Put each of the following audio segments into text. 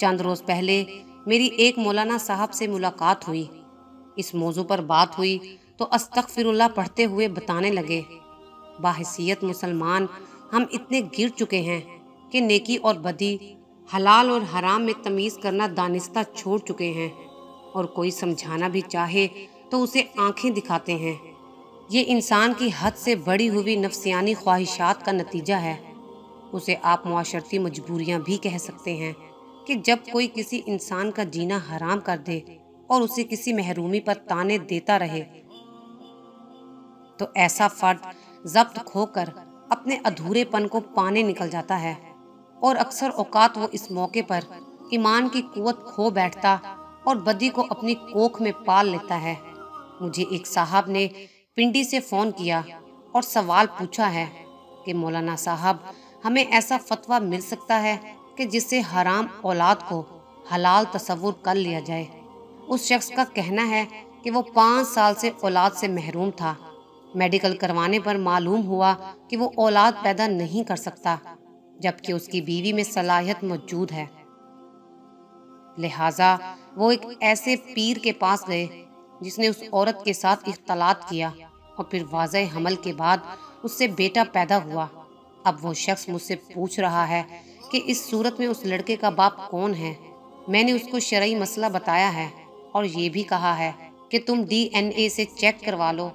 चंद रोज पहले मेरी एक मौलाना साहब से मुलाकात हुई। इस मौजू पर बात हुई तो अस्तगफिरुल्लाह पढ़ते हुए बताने लगे, बाहैसियत मुसलमान हम इतने गिर चुके हैं कि नेकी और बदी, हलाल और हराम में तमीज़ करना दानिस्ता छोड़ चुके हैं, और कोई समझाना भी चाहे तो उसे आंखें दिखाते हैं। ये इंसान की हद से बढ़ी हुई नफ्सियानी ख्वाहिशात का नतीजा है। उसे आप मुआशरती मजबूरियां भी कह सकते हैं कि जब कोई किसी इंसान का जीना हराम कर दे और उसे किसी महरूमी पर ताने देता रहे तो ऐसा फर्द जब्त खोकर अपने अधूरेपन को पाने निकल जाता है, और अक्सर औकात वो इस मौके पर ईमान की कुव्वत खो बैठता और बदी को अपनी कोख में पाल लेता है। मुझे एक साहब ने पिंडी से फ़ोन किया और सवाल पूछा है कि मौलाना साहब, हमें ऐसा फतवा मिल सकता है कि जिससे हराम औलाद को हलाल तसव्वुर कर लिया जाए। उस शख्स का कहना है कि वो 5 साल से औलाद से महरूम था। मेडिकल करवाने पर मालूम हुआ कि वो औलाद पैदा नहीं कर सकता, जबकि उसकी बीवी में सलाहियत मौजूद है। लिहाजा वो एक ऐसे पीर के पास गए जिसने उस औरत के साथ इख्तलात किया और फिर वाज़े हमल के बाद उससे बेटा पैदा हुआ। अब वो शख्स मुझसे पूछ रहा है कि इस सूरत में उस लड़के का बाप कौन है। मैंने उसको शरई मसला बताया है और ये भी कहा है कि तुम DNA से चेक करवा लो।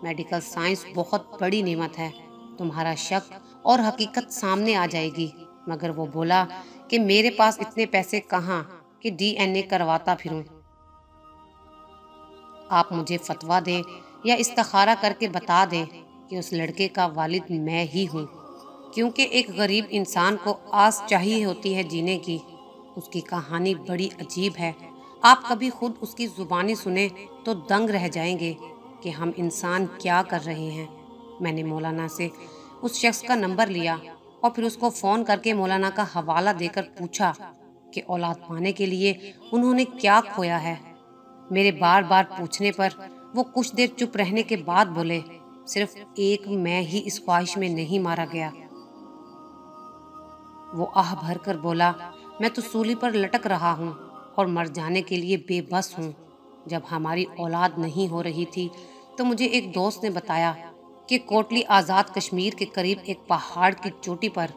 मेडिकल साइंस बहुत बड़ी नेमत है, तुम्हारा शक और हकीकत सामने आ जाएगी। मगर वो बोला कि मेरे पास इतने पैसे कहाँ कि DNA करवाता फिरूं। आप मुझे फतवा दें या इस्तिखारा करके बता दें कि उस लड़के का वालिद मैं ही हूँ, क्योंकि एक गरीब इंसान को आस चाहिए होती है जीने की। उसकी कहानी बड़ी अजीब है। आप कभी खुद उसकी ज़ुबानी सुने तो दंग रह जाएंगे कि हम इंसान क्या कर रहे हैं। मैंने मौलाना से उस शख्स का नंबर लिया और फिर उसको फ़ोन करके मौलाना का हवाला देकर पूछा कि औलाद पाने के लिए उन्होंने क्या खोया है। मेरे बार बार पूछने पर वो कुछ देर चुप रहने के बाद बोले, सिर्फ एक मैं ही इस ख्वाहिश में नहीं मारा गया। वो आह भर कर बोला, मैं तो सूली पर लटक रहा हूँ और मर जाने के लिए बेबस हूँ। जब हमारी औलाद नहीं हो रही थी तो मुझे एक दोस्त ने बताया कि कोटली आज़ाद कश्मीर के करीब एक पहाड़ की चोटी पर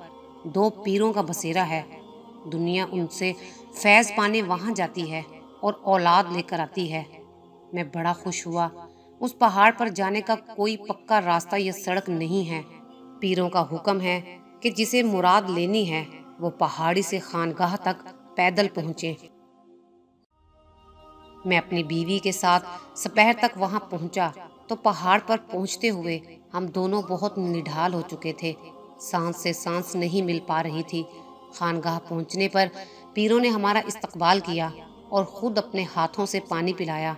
2 पीरों का बसेरा है। दुनिया उनसे फैज़ पाने वहाँ जाती है और औलाद लेकर आती है। मैं बड़ा खुश हुआ। उस पहाड़ पर जाने का कोई पक्का रास्ता या सड़क नहीं है। पीरों का हुक्म है कि जिसे मुराद लेनी है वो पहाड़ी से खानगाह तक पैदल पहुँचे। मैं अपनी बीवी के साथ दोपहर तक वहां पहुंचा तो पहाड़ पर पहुंचते हुए हम दोनों बहुत निढाल हो चुके थे। सांस से सांस नहीं मिल पा रही थी। खानगाह पहुंचने पर पीरों ने हमारा इस्तकबाल किया और खुद अपने हाथों से पानी पिलाया।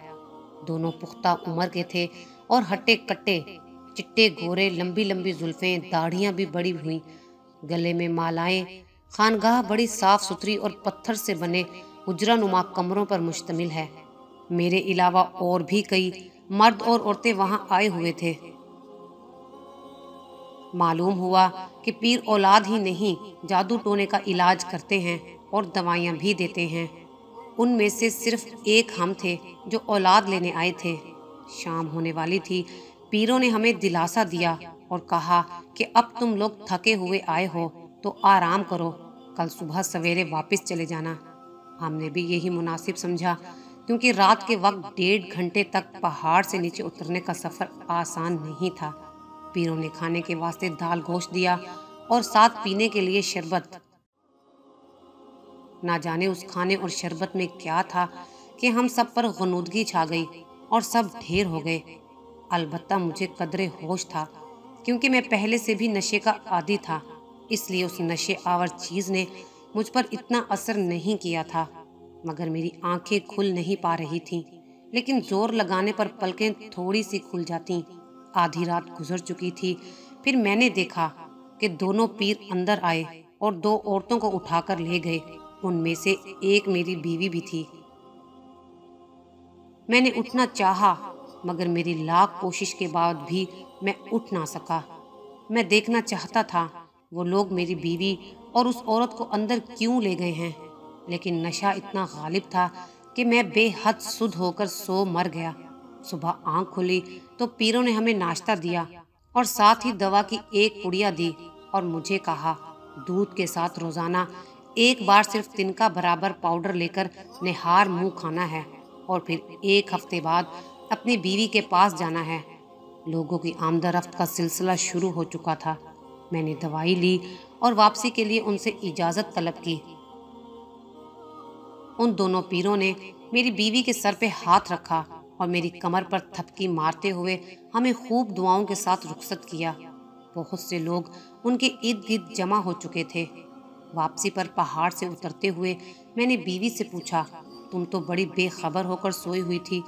दोनों पुख्ता उम्र के थे और हट्टे कट्टे, चिट्टे गोरे, लंबी लंबी जुल्फें, दाढ़ियां भी बड़ी हुई, गले में मालाएं। खानगाह बड़ी साफ सुथरी और पत्थर से बने हुजरा नुमा कमरों पर मुश्तमिल है। मेरे अलावा और भी कई मर्द और औरतें वहां आए हुए थे। मालूम हुआ कि पीर औलाद ही नहीं, जादू टोने का इलाज करते हैं और दवाइयां भी देते हैं। उनमें से सिर्फ एक हम थे जो औलाद लेने आए थे। शाम होने वाली थी। पीरों ने हमें दिलासा दिया और कहा कि अब तुम लोग थके हुए आए हो तो आराम करो, कल सुबह सवेरे वापस चले जाना। हमने भी यही मुनासिब समझा, क्योंकि रात के वक्त 1.5 घंटे तक पहाड़ से नीचे उतरने का सफ़र आसान नहीं था। पीरों ने खाने के वास्ते दाल गोश्त दिया और साथ पीने के लिए शरबत। ना जाने उस खाने और शरबत में क्या था कि हम सब पर गनूदगी छा गई और सब ढेर हो गए। अलबत्ता मुझे कदरे होश था, क्योंकि मैं पहले से भी नशे का आदी था, इसलिए उस नशे आवर चीज़ ने मुझ पर इतना असर नहीं किया था। मगर मेरी आंखें खुल नहीं पा रही थीं, लेकिन जोर लगाने पर पलकें थोड़ी सी खुल जातीं। आधी रात गुजर चुकी थी। फिर मैंने देखा कि दोनों पीर अंदर आए और 2 औरतों को उठाकर ले गए। उनमें से एक मेरी बीवी भी थी। मैंने उठना चाहा, मगर मेरी लाख कोशिश के बाद भी मैं उठ ना सका। मैं देखना चाहता था वो लोग मेरी बीवी और उस औरत को अंदर क्यों ले गए हैं। लेकिन नशा इतना गालिब था कि मैं बेहद सुध होकर सो मर गया। सुबह आंख खुली तो पीरों ने हमें नाश्ता दिया और साथ ही दवा की एक पुड़िया दी और मुझे कहा, दूध के साथ रोजाना एक बार सिर्फ तिनका बराबर पाउडर लेकर निहार मुंह खाना है और फिर 1 हफ्ते बाद अपनी बीवी के पास जाना है। लोगों की आमदरफ्त का सिलसिला शुरू हो चुका था। मैंने दवाई ली और वापसी के लिए उनसे इजाजत तलब की। उन दोनों पीरों ने मेरी बीवी के सर पे हाथ रखा और मेरी कमर पर थपकी मारते हुए हमें खूब दुआओं के साथ रुखसत किया। बहुत से लोग उनके इर्द गिर्द जमा हो चुके थे। वापसी पर पहाड़ से उतरते हुए मैंने बीवी से पूछा, तुम तो बड़ी बेखबर होकर सोई हुई थी,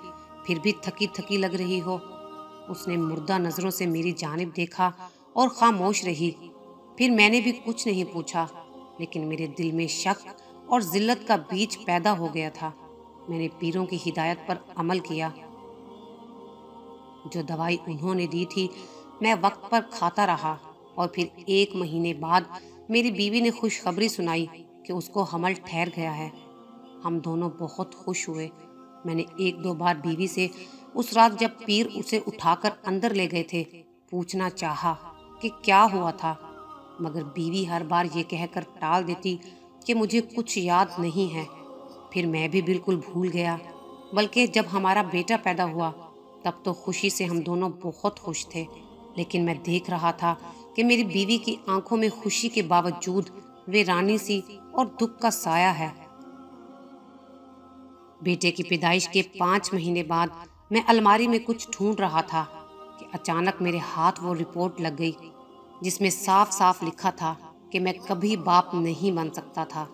फिर भी थकी थकी लग रही हो। उसने मुर्दा नजरों से मेरी जानिब देखा और खामोश रही। फिर मैंने भी कुछ नहीं पूछा, लेकिन मेरे दिल में शक और जिल्लत का बीज पैदा हो गया था। मैंने पीरों की हिदायत पर अमल किया। जो दवाई उन्होंने दी थी मैं वक्त पर खाता रहा और फिर 1 महीने बाद मेरी बीवी ने खुशखबरी सुनाई कि उसको हमल ठहर गया है। हम दोनों बहुत खुश हुए। मैंने 1-2 बार बीवी से उस रात जब पीर उसे उठाकर अंदर ले गए थे पूछना चाहा कि क्या हुआ था, मगर बीवी हर बार ये कहकर टाल देती कि मुझे कुछ याद नहीं है। फिर मैं भी बिल्कुल भूल गया। बल्कि जब हमारा बेटा पैदा हुआ तब तो खुशी से हम दोनों बहुत खुश थे, लेकिन मैं देख रहा था कि मेरी बीवी की आंखों में खुशी के बावजूद वीरानी सी और दुख का साया है। बेटे की पैदाइश के 5 महीने बाद मैं अलमारी में कुछ ढूंढ रहा था कि अचानक मेरे हाथ वो रिपोर्ट लग गई जिसमें साफ साफ लिखा था कि मैं कभी बाप नहीं बन सकता था।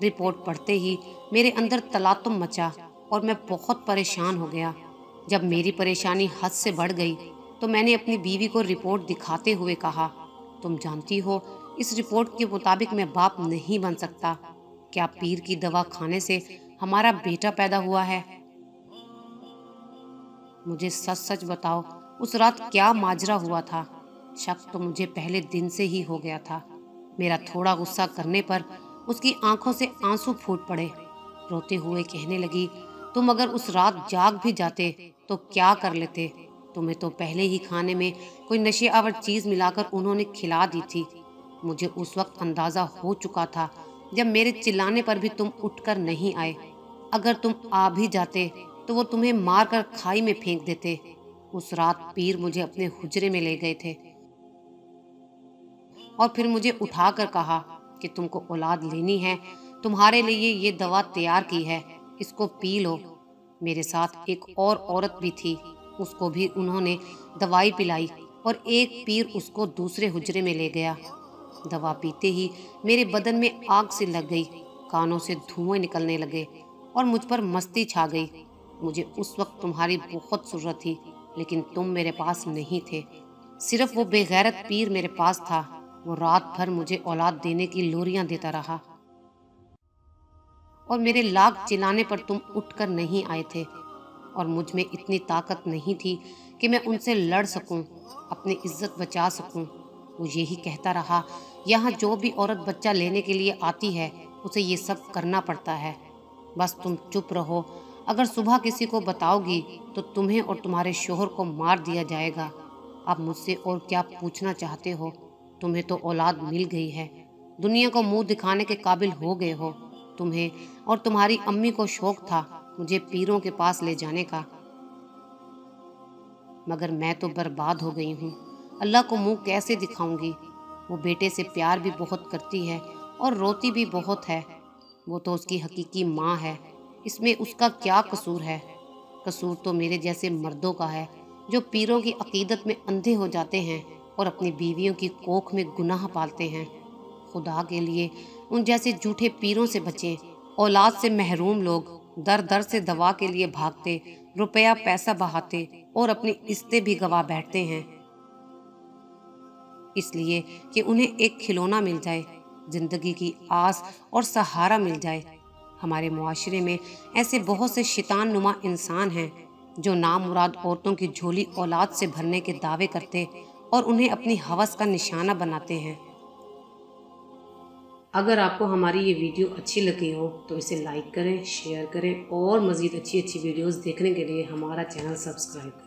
रिपोर्ट पढ़ते ही मेरे अंदर तलातुम मचा और मैं बहुत परेशान हो गया। जब मेरी परेशानी हद से बढ़ गई तो मैंने अपनी बीवी को रिपोर्ट दिखाते हुए कहा, तुम जानती हो इस रिपोर्ट के मुताबिक मैं बाप नहीं बन सकता। क्या पीर की दवा खाने से हमारा बेटा पैदा हुआ है? मुझे सच सच बताओ, उस रात क्या माजरा हुआ था? शक तो मुझे पहले दिन से ही हो गया था। मेरा थोड़ा गुस्सा करने पर उसकी आंखों से आंसू फूट पड़े। रोते हुए कहने लगी, तुम अगर उस रात जाग भी जाते तो क्या कर लेते? तुम्हें तो पहले ही खाने में कोई नशेआवर चीज मिलाकर उन्होंने खिला दी थी। मुझे उस वक्त अंदाजा हो चुका था जब मेरे चिल्लाने पर भी तुम उठकर नहीं आए। अगर तुम आ भी जाते तो वो तुम्हें मारकर खाई में फेंक देते। उस रात पीर मुझे अपने हुजरे में ले गए थे और फिर मुझे उठाकर कहा कि तुमको औलाद लेनी है, तुम्हारे लिए ये दवा तैयार की है, इसको पी लो। मेरे साथ एक और औरत भी थी, उसको भी उन्होंने दवाई पिलाई और एक पीर उसको दूसरे हुजरे में ले गया। दवा पीते ही मेरे बदन में आग सी लग गई, कानों से धुएं निकलने लगे और मुझ पर मस्ती छा गई। मुझे उस वक्त तुम्हारी बहुत जरूरत थी, लेकिन तुम मेरे पास नहीं थे। सिर्फ वो बेगैरत पीर मेरे पास था। वो रात भर मुझे औलाद देने की लोरियां देता रहा और मेरे लाख चिल्लाने पर तुम उठकर नहीं आए थे और मुझ में इतनी ताकत नहीं थी कि मैं उनसे लड़ सकूं, अपनी इज्जत बचा सकूं। वो यही कहता रहा, यहाँ जो भी औरत बच्चा लेने के लिए आती है उसे ये सब करना पड़ता है। बस तुम चुप रहो, अगर सुबह किसी को बताओगी तो तुम्हें और तुम्हारे शोहर को मार दिया जाएगा। आप मुझसे और क्या पूछना चाहते हो? तुम्हें तो औलाद मिल गई है, दुनिया को मुंह दिखाने के काबिल हो गए हो। तुम्हें और तुम्हारी अम्मी को शौक था मुझे पीरों के पास ले जाने का, मगर मैं तो बर्बाद हो गई हूँ। अल्लाह को मुंह कैसे दिखाऊंगी? वो बेटे से प्यार भी बहुत करती है और रोती भी बहुत है। वो तो उसकी हकीकी माँ है, इसमें उसका क्या कसूर है? कसूर तो मेरे जैसे मर्दों का है जो पीरों की अकीदत में अंधे हो जाते हैं और अपनी बीवियों की कोख में गुनाह पालते हैं। खुदा के लिए उन जैसे झूठे पीरों से बचें। औलाद से महरूम लोग दर दर से दवा के लिए भागते, रुपया पैसा बहाते और अपनी इज्जतें भी गवा बैठते हैं, इसलिए कि उन्हें एक खिलौना मिल जाए, जिंदगी की आस और सहारा मिल जाए। हमारे मुआशरे में ऐसे बहुत से शैतान नुमा इंसान हैं जो नामुराद औरतों की झोली औलाद से भरने के दावे करते और उन्हें अपनी हवस का निशाना बनाते हैं। अगर आपको हमारी ये वीडियो अच्छी लगी हो तो इसे लाइक करें, शेयर करें और मज़ीद अच्छी अच्छी वीडियोस देखने के लिए हमारा चैनल सब्सक्राइब करें।